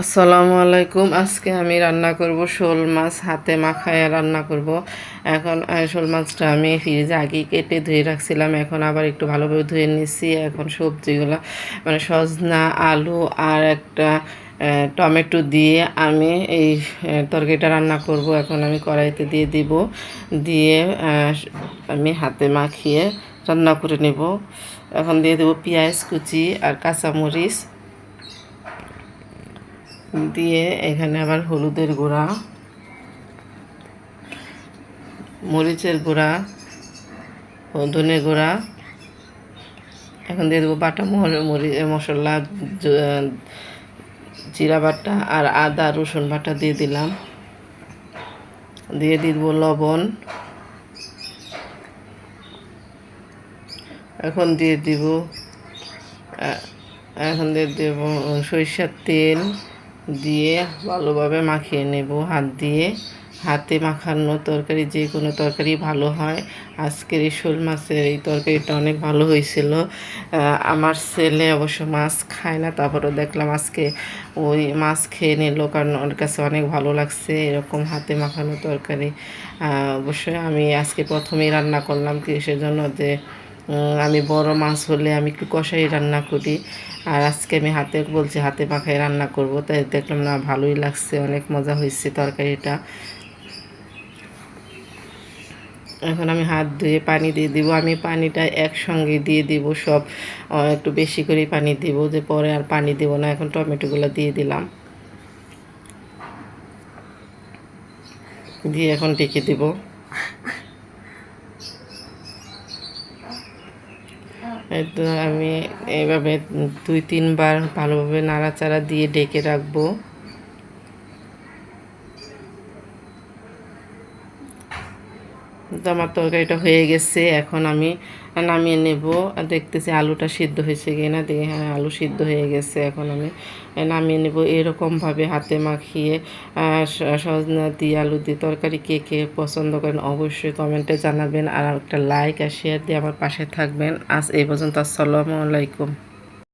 আসসালামু আলাইকুম। আজকে আমি রান্না করব শোল মাছ হাতে মাখায় রান্না করব। এখন শোল মাছটা আমি ফ্রিজে আগেই কেটে ধুয়ে রাখছিলাম, এখন আবার একটু ভালোভাবে ধুয়ে নিচ্ছি। এখন সবজিগুলো মানে সজনা, আলু আর একটা টমেটো দিয়ে আমি এই তরকারিটা রান্না করব। এখন আমি কড়াইতে দিয়ে দিব, দিয়ে আমি হাতে মাখিয়ে রান্না করে নেব। এখন দিয়ে দেবো পেঁয়াজ কুচি আর কাঁচামরিচ দিয়ে, এখানে আবার হলুদের গুঁড়া, মরিচের গুঁড়া, ধনে গুঁড়া, এখন দিয়ে দেবো বাটা মশলা, জিরা বাটা আর আদা রসুন বাটা দিয়ে দিলাম, দিয়ে দিব লবণ, এখন দিয়ে দিব সরিষার তেল দিয়ে ভালোভাবে মাখিয়ে নেব হাত দিয়ে। হাতে মাখানো তরকারি যে কোনো তরকারি ভালো হয়। আজকের এই শোল মাছের এই তরকারিটা অনেক ভালো হয়েছিল। আমার ছেলে অবশ্য মাছ খায় না, তারপরেও দেখলাম আজকে ওই মাছ খেয়ে নিল, কারণ ওর কাছে অনেক ভালো লাগছে এরকম হাতে মাখানো তরকারি। অবশ্যই আমি আজকে প্রথমেই রান্না করলাম, কিসের জন্য যে আমি বড় মাছ হলে আমি একটু কষাই রান্না করি, আর আজকে আমি বলছি হাতে মাখায় রান্না করব, তাই দেখলাম না ভালোই লাগছে, অনেক মজা হয়েছে তরকারিটা। এখন আমি হাত ধুয়ে পানি দিয়ে দিব। আমি পানিটা একসঙ্গে দিয়ে দিব সব, একটু বেশি করে পানি দিব, যে পরে আর পানি দেব না। এখন টমেটোগুলো দিয়ে দিলাম, দিয়ে এখন ঢেকে দিব। তো আমি এইভাবে 2-3 বার ভালোভাবে নাড়াচাড়া দিয়ে ঢেকে রাখবো। তো আমার তরকারিটা হয়ে গেছে, এখন আমি নামিয়ে নেব। দেখতেছি আলুটা সিদ্ধ হয়েছে কিনা, দেখে হ্যাঁ আলু সিদ্ধ হয়ে গেছে। এখন আমি নামিয়ে নেব। এরকমভাবে হাতে মাখিয়ে সজনা দিয়ে আলু দিয়ে তরকারি কে কে পছন্দ করেন অবশ্যই কমেন্টে জানাবেন, আর একটা লাইক আর শেয়ার দিয়ে আমার পাশে থাকবেন। আজ এই পর্যন্ত। আসসালামু আলাইকুম।